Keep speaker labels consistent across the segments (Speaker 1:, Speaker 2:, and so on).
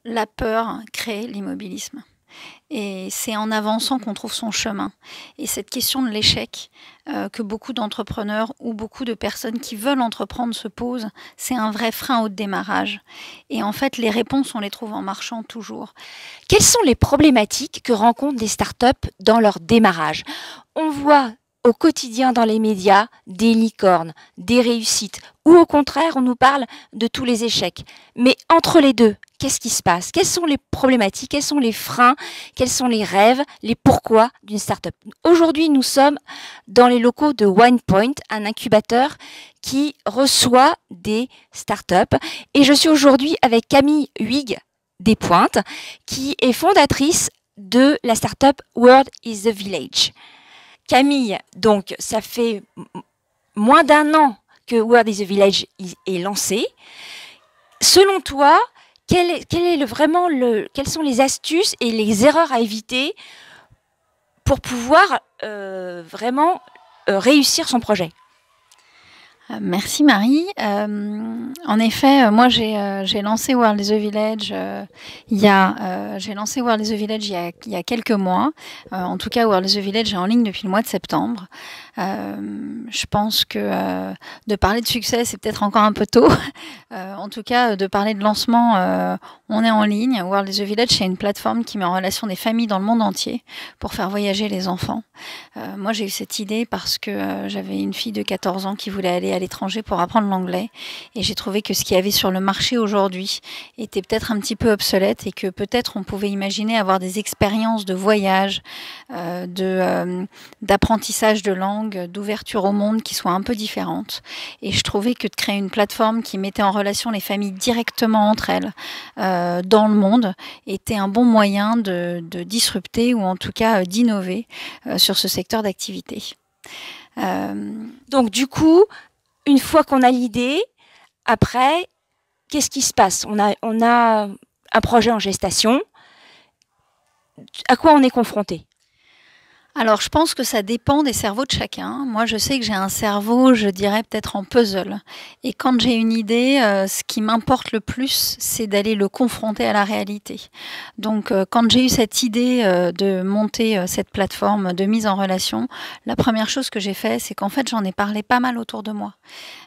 Speaker 1: la peur crée l'immobilisme. Et c'est en avançant qu'on trouve son chemin. Et cette question de l'échec que beaucoup d'entrepreneurs ou beaucoup de personnes qui veulent entreprendre se posent, c'est un vrai frein au démarrage. Et en fait, les réponses, on les trouve en marchant toujours.
Speaker 2: Quelles sont les problématiques que rencontrent les startups dans leur démarrage? On voit au quotidien dans les médias des licornes, des réussites, ou au contraire, on nous parle de tous les échecs. Mais entre les deux, qu'est-ce qui se passe? Quelles sont les problématiques? Quels sont les freins? Quels sont les rêves? Les pourquoi d'une startup? Aujourd'hui, nous sommes dans les locaux de OnePoint, un incubateur qui reçoit des startups. Et je suis aujourd'hui avec Camille Huyghe Despointes, qui est fondatrice de la startup World is the Village. Camille, donc ça fait moins d'un an que World is the Village est lancé. Selon toi, quelles sont les astuces et les erreurs à éviter pour pouvoir vraiment réussir son projet?
Speaker 1: Merci Marie. En effet, moi j'ai lancé World is the Village il y a quelques mois. En tout cas, World is the Village est en ligne depuis le mois de septembre. Je pense que de parler de succès, c'est peut-être encore un peu tôt. En tout cas, de parler de lancement, on est en ligne. World is the Village, c'est une plateforme qui met en relation des familles dans le monde entier pour faire voyager les enfants. Moi, j'ai eu cette idée parce que j'avais une fille de 14 ans qui voulait aller à l'étranger pour apprendre l'anglais. Et j'ai trouvé que ce qu'il y avait sur le marché aujourd'hui était peut-être un petit peu obsolète et que peut-être on pouvait imaginer avoir des expériences de voyage, d'apprentissage de langue, d'ouverture au monde qui soient un peu différentes. Et je trouvais que de créer une plateforme qui mettait en relation les familles directement entre elles dans le monde était un bon moyen de disrupter ou en tout cas d'innover sur ce secteur d'activité.
Speaker 2: Donc du coup, une fois qu'on a l'idée, après, qu'est-ce qui se passe? On a un projet en gestation. À quoi on est confronté?
Speaker 1: Alors, je pense que ça dépend des cerveaux de chacun. Moi, je sais que j'ai un cerveau, je dirais peut-être en puzzle. Et quand j'ai une idée, ce qui m'importe le plus, c'est d'aller le confronter à la réalité. Donc, quand j'ai eu cette idée de monter cette plateforme de mise en relation, la première chose que j'ai fait, c'est qu'en fait, j'en ai parlé pas mal autour de moi.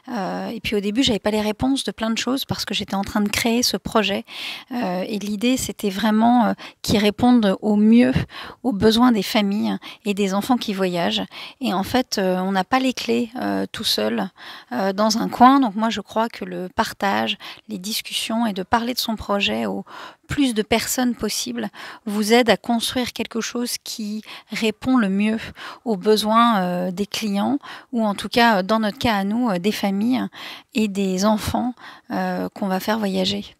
Speaker 1: Et puis au début, j'avais pas les réponses de plein de choses parce que j'étais en train de créer ce projet. Et l'idée, c'était vraiment qu'ils répondent au mieux aux besoins des familles et des enfants qui voyagent. Et en fait, on n'a pas les clés tout seul dans un coin. Donc moi, je crois que le partage, les discussions et de parler de son projet au plus de personnes possible vous aide à construire quelque chose qui répond le mieux aux besoins des clients ou en tout cas, dans notre cas à nous, des familles et des enfants qu'on va faire voyager.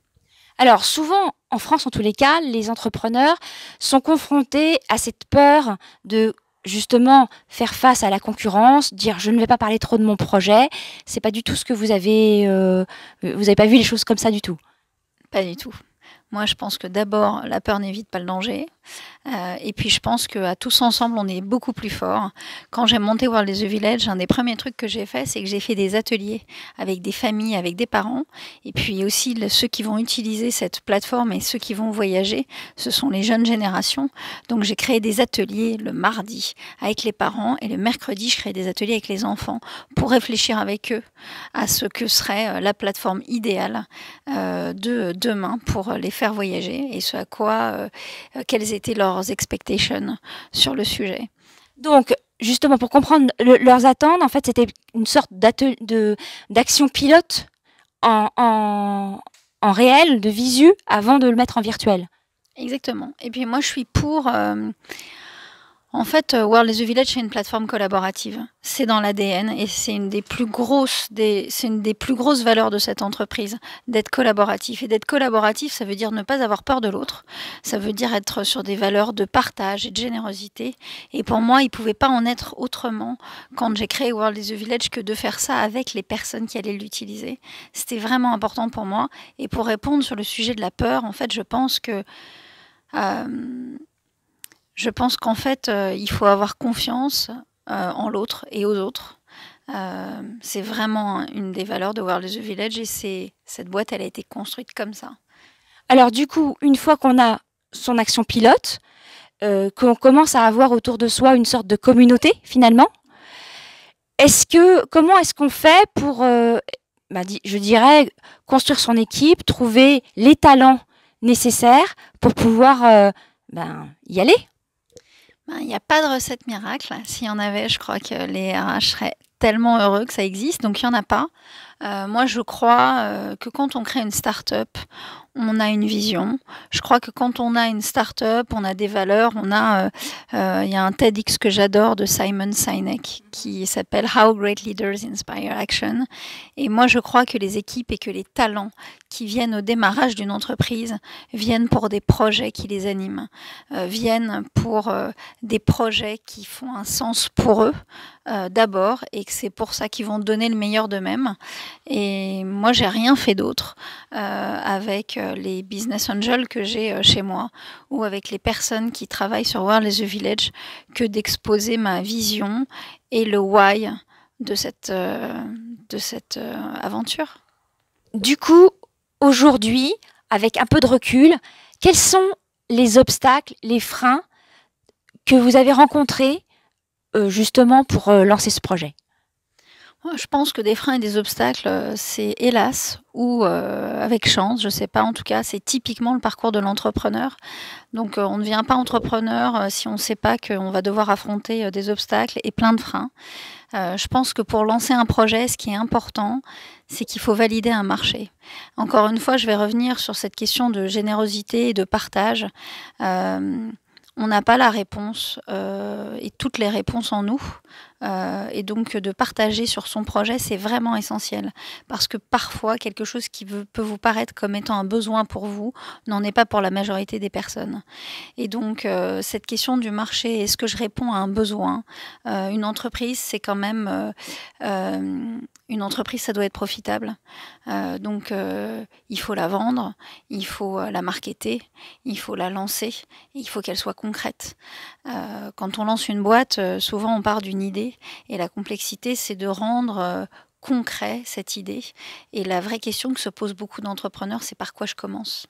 Speaker 2: Alors souvent, en France en tous les cas, les entrepreneurs sont confrontés à cette peur de justement faire face à la concurrence, dire je ne vais pas parler trop de mon projet. C'est pas du tout ce que vous avez pas vu les choses comme ça du tout.
Speaker 1: Pas du tout. Moi, je pense que d'abord, la peur n'évite pas le danger. Et puis, je pense qu'à tous ensemble, on est beaucoup plus forts. Quand j'ai monté World is the Village, un des premiers trucs que j'ai fait, c'est que j'ai fait des ateliers avec des familles, avec des parents. Et puis aussi, ceux qui vont utiliser cette plateforme et ceux qui vont voyager, ce sont les jeunes générations. Donc, j'ai créé des ateliers le mardi avec les parents. Et le mercredi, je crée des ateliers avec les enfants pour réfléchir avec eux à ce que serait la plateforme idéale de demain pour les faire voyager et ce à quoi, quelles étaient leurs expectations sur le sujet.
Speaker 2: Donc, justement, pour comprendre leurs attentes, en fait, c'était une sorte d'action pilote en réel, de visu, avant de le mettre en virtuel.
Speaker 1: Exactement. Et puis moi, je suis pour... En fait, World is the Village, c'est une plateforme collaborative. C'est dans l'ADN et c'est une des plus grosses valeurs de cette entreprise, d'être collaboratif. Et d'être collaboratif, ça veut dire ne pas avoir peur de l'autre. Ça veut dire être sur des valeurs de partage et de générosité. Et pour moi, il ne pouvait pas en être autrement quand j'ai créé World is the Village que de faire ça avec les personnes qui allaient l'utiliser. C'était vraiment important pour moi. Et pour répondre sur le sujet de la peur, en fait, je pense qu'en fait, il faut avoir confiance en l'autre et aux autres. C'est vraiment une des valeurs de World is the Village et cette boîte, elle a été construite comme ça.
Speaker 2: Alors du coup, une fois qu'on a son action pilote, qu'on commence à avoir autour de soi une sorte de communauté finalement, comment est-ce qu'on fait pour, je dirais, construire son équipe, trouver les talents nécessaires pour pouvoir y aller?
Speaker 1: Il n'y a pas de recette miracle. S'il y en avait, je crois que les RH seraient tellement heureux que ça existe, donc il n'y en a pas. Moi, je crois que quand on crée une start-up, on a une vision. Je crois que quand on a une start-up, on a des valeurs. Il y a un TEDx que j'adore de Simon Sinek qui s'appelle How Great Leaders Inspire Action. Et moi, je crois que les équipes et que les talents qui viennent au démarrage d'une entreprise viennent pour des projets qui les animent, viennent pour des projets qui font un sens pour eux d'abord, et que c'est pour ça qu'ils vont donner le meilleur d'eux-mêmes. Et moi, j'ai rien fait d'autre avec les business angels que j'ai chez moi ou avec les personnes qui travaillent sur World is a Village que d'exposer ma vision et le why de cette aventure.
Speaker 2: Du coup, aujourd'hui, avec un peu de recul, quels sont les obstacles, les freins que vous avez rencontrés justement pour lancer ce projet?
Speaker 1: Je pense que des freins et des obstacles, c'est hélas ou avec chance, je ne sais pas, en tout cas, c'est typiquement le parcours de l'entrepreneur. Donc on ne devient pas entrepreneur si on ne sait pas qu'on va devoir affronter des obstacles et plein de freins. Je pense que pour lancer un projet, ce qui est important, c'est qu'il faut valider un marché. Encore une fois, je vais revenir sur cette question de générosité et de partage. On n'a pas la réponse et toutes les réponses en nous. Et donc de partager sur son projet, c'est vraiment essentiel. Parce que parfois, quelque chose qui peut vous paraître comme étant un besoin pour vous, n'en est pas pour la majorité des personnes. Et donc cette question du marché, est-ce que je réponds à un besoin? Une entreprise, c'est quand même... une entreprise, ça doit être profitable. Donc il faut la vendre, il faut la marketer, il faut la lancer, il faut qu'elle soit concrète. Quand on lance une boîte, souvent on part d'une idée, et la complexité, c'est de rendre concret cette idée. Et la vraie question que se posent beaucoup d'entrepreneurs, c'est par quoi je commence.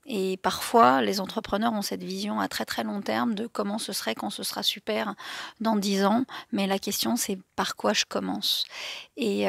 Speaker 1: Et parfois, les entrepreneurs ont cette vision à très très long terme de comment ce serait quand ce sera super dans 10 ans. Mais la question, c'est par quoi je commence. Et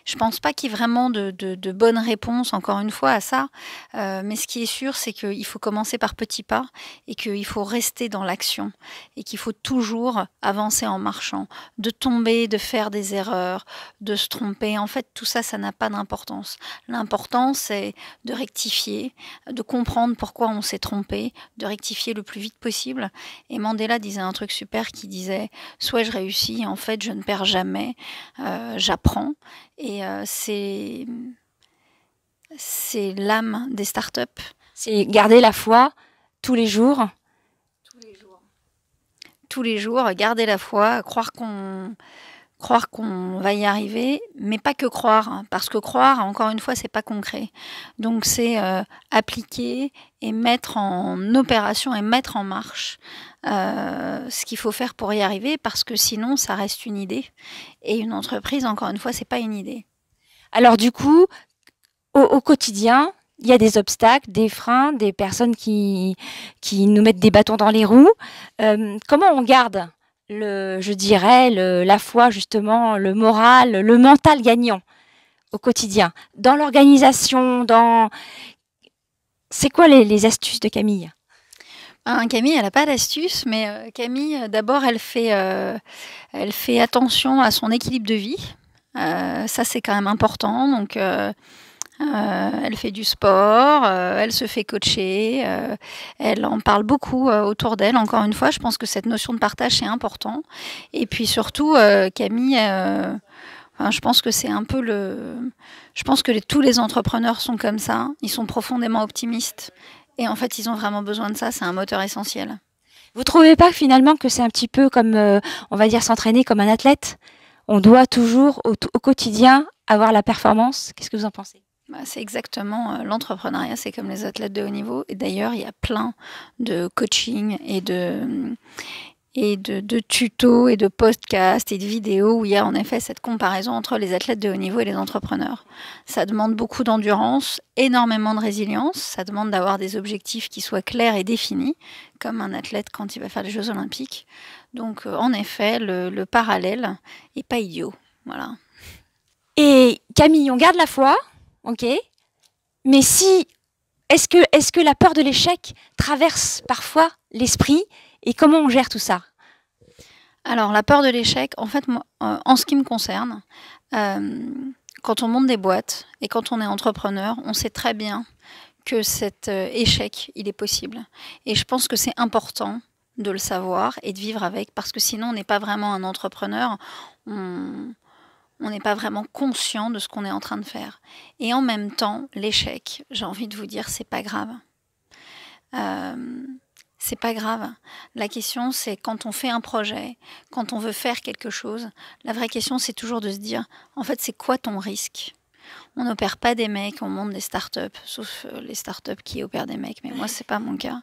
Speaker 1: je pense pas qu'il y ait vraiment de bonnes réponses, encore une fois, à ça. Mais ce qui est sûr, c'est qu'il faut commencer par petits pas et qu'il faut rester dans l'action et qu'il faut toujours avancer en marchant. De tomber, de faire des erreurs, de se tromper. En fait, tout ça, ça n'a pas d'importance. L'important, c'est de rectifier, de comprendre pourquoi on s'est trompé, de rectifier le plus vite possible. Et Mandela disait un truc super qui disait « Soit je réussis, en fait, je ne perds jamais, j'apprends ». Et c'est l'âme des startups.
Speaker 2: C'est garder la foi tous les jours.
Speaker 1: Tous les jours, garder la foi, croire qu'on va y arriver, mais pas que croire, hein, parce que croire, encore une fois, c'est pas concret. Donc c'est appliquer et mettre en opération et mettre en marche ce qu'il faut faire pour y arriver, parce que sinon, ça reste une idée. Et une entreprise, encore une fois, c'est pas une idée.
Speaker 2: Alors du coup, au quotidien, il y a des obstacles, des freins, des personnes qui nous mettent des bâtons dans les roues. Comment on garde je dirais, la foi, justement, le moral, le mental gagnant au quotidien, dans l'organisation, C'est quoi les astuces de Camille?
Speaker 1: Camille, elle n'a pas d'astuce, mais Camille, d'abord, elle fait attention à son équilibre de vie. Ça, c'est quand même important. Donc, elle fait du sport, elle se fait coacher, elle en parle beaucoup autour d'elle. Encore une fois, je pense que cette notion de partage, c'est important. Et puis surtout, Camille, je pense que c'est un peu je pense que tous les entrepreneurs sont comme ça. Ils sont profondément optimistes. Et en fait, ils ont vraiment besoin de ça. C'est un moteur essentiel.
Speaker 2: Vous trouvez pas finalement que c'est un petit peu comme, on va dire, s'entraîner comme un athlète? On doit toujours, au quotidien, avoir la performance. Qu'est-ce que vous en pensez?
Speaker 1: C'est exactement l'entrepreneuriat, c'est comme les athlètes de haut niveau. Et d'ailleurs, il y a plein de coaching et et de tutos et de podcasts et de vidéos où il y a en effet cette comparaison entre les athlètes de haut niveau et les entrepreneurs. Ça demande beaucoup d'endurance, énormément de résilience, ça demande d'avoir des objectifs qui soient clairs et définis, comme un athlète quand il va faire les Jeux Olympiques. Donc en effet, le parallèle est pas idiot. Voilà.
Speaker 2: Et Camille, on garde la foi, ok, mais si, est-ce que la peur de l'échec traverse parfois l'esprit et comment on gère tout ça?
Speaker 1: Alors, la peur de l'échec, en fait, moi, en ce qui me concerne, quand on monte des boîtes et quand on est entrepreneur, on sait très bien que cet échec, il est possible. Et je pense que c'est important de le savoir et de vivre avec, parce que sinon, on n'est pas vraiment un entrepreneur, on n'est pas vraiment conscient de ce qu'on est en train de faire. Et en même temps, l'échec, j'ai envie de vous dire, c'est pas grave. C'est pas grave. La question, c'est quand on fait un projet, quand on veut faire quelque chose, la vraie question, c'est toujours de se dire, en fait, c'est quoi ton risque? On n'opère pas des mecs, on monte des startups, sauf les startups qui opèrent des mecs, mais moi, c'est pas mon cas.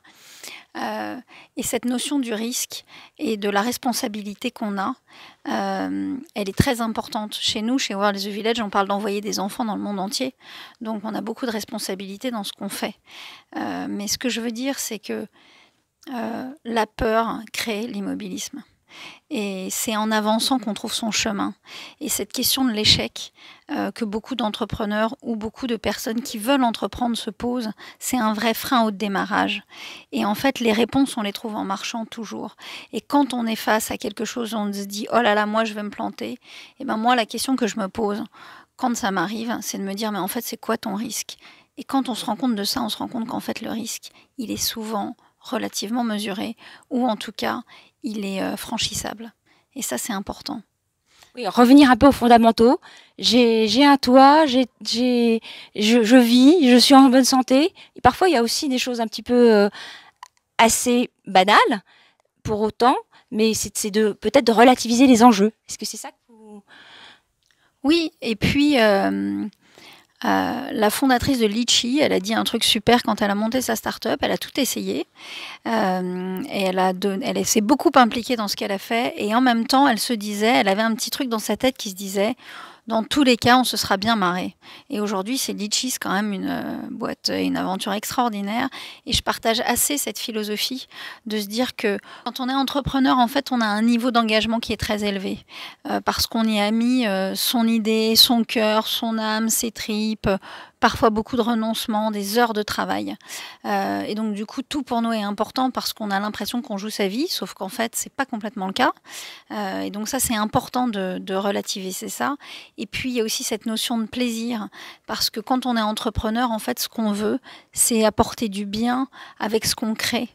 Speaker 1: Et cette notion du risque et de la responsabilité qu'on a, elle est très importante. Chez nous, chez World is the Village, on parle d'envoyer des enfants dans le monde entier. Donc, on a beaucoup de responsabilités dans ce qu'on fait. Mais ce que je veux dire, c'est que la peur crée l'immobilisme. Et c'est en avançant qu'on trouve son chemin. Et cette question de l'échec que beaucoup d'entrepreneurs ou beaucoup de personnes qui veulent entreprendre se posent, c'est un vrai frein au démarrage. Et en fait, les réponses, on les trouve en marchant toujours. Et quand on est face à quelque chose, on se dit « Oh là là, moi, je vais me planter », et ben moi, la question que je me pose quand ça m'arrive, c'est de me dire « Mais en fait, c'est quoi ton risque ?» Et quand on se rend compte de ça, on se rend compte qu'en fait, le risque, il est souvent relativement mesuré, ou en tout cas, il est franchissable. Et ça, c'est important.
Speaker 2: Oui, revenir un peu aux fondamentaux. J'ai un toit, je vis, je suis en bonne santé. Et parfois, il y a aussi des choses un petit peu assez banales, pour autant, mais c'est de peut-être de relativiser les enjeux. Est-ce que c'est ça que vous...
Speaker 1: Oui, et puis la fondatrice de Litchi, elle a dit un truc super quand elle a monté sa start-up. Elle a tout essayé et elle s'est beaucoup impliquée dans ce qu'elle a fait. Et en même temps, elle se disait, elle avait un petit truc dans sa tête qui se disait, dans tous les cas, on se sera bien marré. Et aujourd'hui, c'est Litchi, c'est quand même une boîte, une aventure extraordinaire. Et je partage assez cette philosophie de se dire que quand on est entrepreneur, en fait, on a un niveau d'engagement qui est très élevé. Parce qu'on y a mis son idée, son cœur, son âme, ses tripes, parfois beaucoup de renoncements, des heures de travail. Et donc, du coup, tout pour nous est important parce qu'on a l'impression qu'on joue sa vie, sauf qu'en fait, c'est pas complètement le cas. Et donc, ça, c'est important de relativiser ça. Et puis, il y a aussi cette notion de plaisir, parce que quand on est entrepreneur, en fait, ce qu'on veut, c'est apporter du bien avec ce qu'on crée.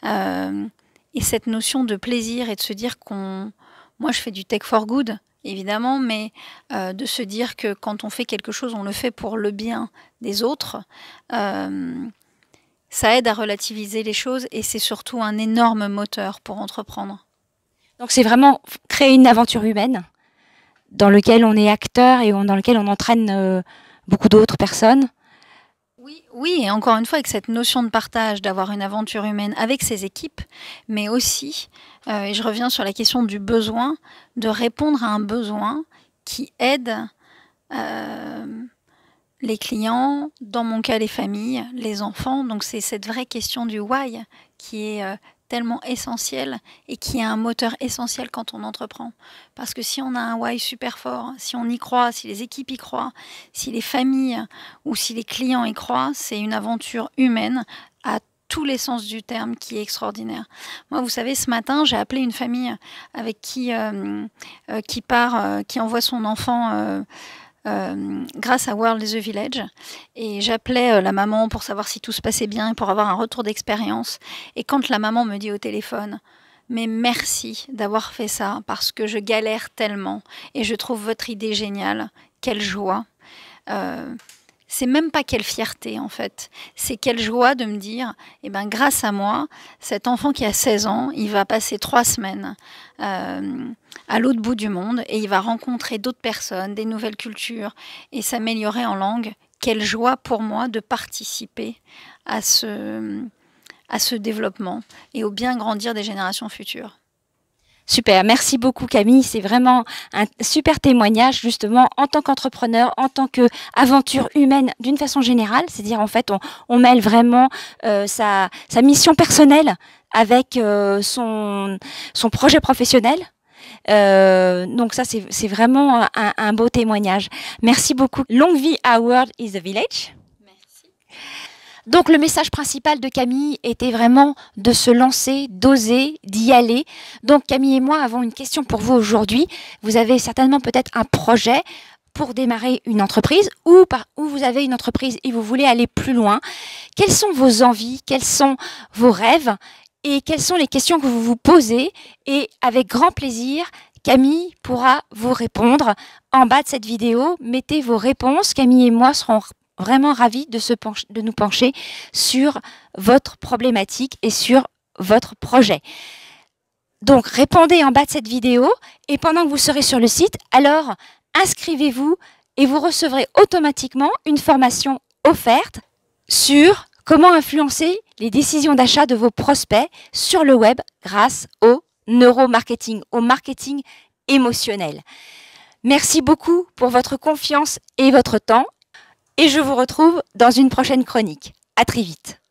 Speaker 1: Et cette notion de plaisir et de se dire qu'on... Moi, je fais du tech for good, évidemment, mais de se dire que quand on fait quelque chose, on le fait pour le bien des autres, ça aide à relativiser les choses et c'est surtout un énorme moteur pour entreprendre.
Speaker 2: Donc c'est vraiment créer une aventure humaine dans lequel on est acteur et dans lequel on entraîne beaucoup d'autres personnes.
Speaker 1: Oui, et encore une fois, avec cette notion de partage, d'avoir une aventure humaine avec ses équipes, mais aussi, et je reviens sur la question du besoin, de répondre à un besoin qui aide les clients, dans mon cas les familles, les enfants. Donc c'est cette vraie question du why qui est tellement essentielle et qui est un moteur essentiel quand on entreprend. Parce que si on a un why super fort, si on y croit, si les équipes y croient, si les familles ou si les clients y croient, c'est une aventure humaine à tous les sens du terme qui est extraordinaire. Moi, vous savez, ce matin, j'ai appelé une famille avec qui envoie son enfant grâce à World is the Village, et j'appelais la maman pour savoir si tout se passait bien et pour avoir un retour d'expérience. Et quand la maman me dit au téléphone « Mais merci d'avoir fait ça parce que je galère tellement et je trouve votre idée géniale, quelle joie !» C'est même pas quelle fierté en fait, c'est quelle joie de me dire, eh ben, grâce à moi, cet enfant qui a 16 ans, il va passer 3 semaines à l'autre bout du monde et il va rencontrer d'autres personnes, des nouvelles cultures et s'améliorer en langue. Quelle joie pour moi de participer à ce développement et au bien grandir des générations futures.
Speaker 2: Super, merci beaucoup Camille, c'est vraiment un super témoignage justement en tant qu'entrepreneur, en tant qu'aventure humaine d'une façon générale, c'est-à-dire en fait on mêle vraiment sa mission personnelle avec son projet professionnel. Donc ça c'est vraiment un beau témoignage. Merci beaucoup. Long vie à World is the Village. Donc le message principal de Camille était vraiment de se lancer, d'oser, d'y aller. Donc Camille et moi avons une question pour vous aujourd'hui. Vous avez certainement peut-être un projet pour démarrer une entreprise ou vous avez une entreprise et vous voulez aller plus loin. Quelles sont vos envies? Quels sont vos rêves? Et quelles sont les questions que vous vous posez? Et avec grand plaisir, Camille pourra vous répondre. En bas de cette vidéo, mettez vos réponses. Camille et moi serons vraiment ravis de nous pencher sur votre problématique et sur votre projet. Donc, répondez en bas de cette vidéo et pendant que vous serez sur le site, alors inscrivez-vous et vous recevrez automatiquement une formation offerte sur comment influencer les décisions d'achat de vos prospects sur le web grâce au neuromarketing, au marketing émotionnel. Merci beaucoup pour votre confiance et votre temps. Et je vous retrouve dans une prochaine chronique. À très vite.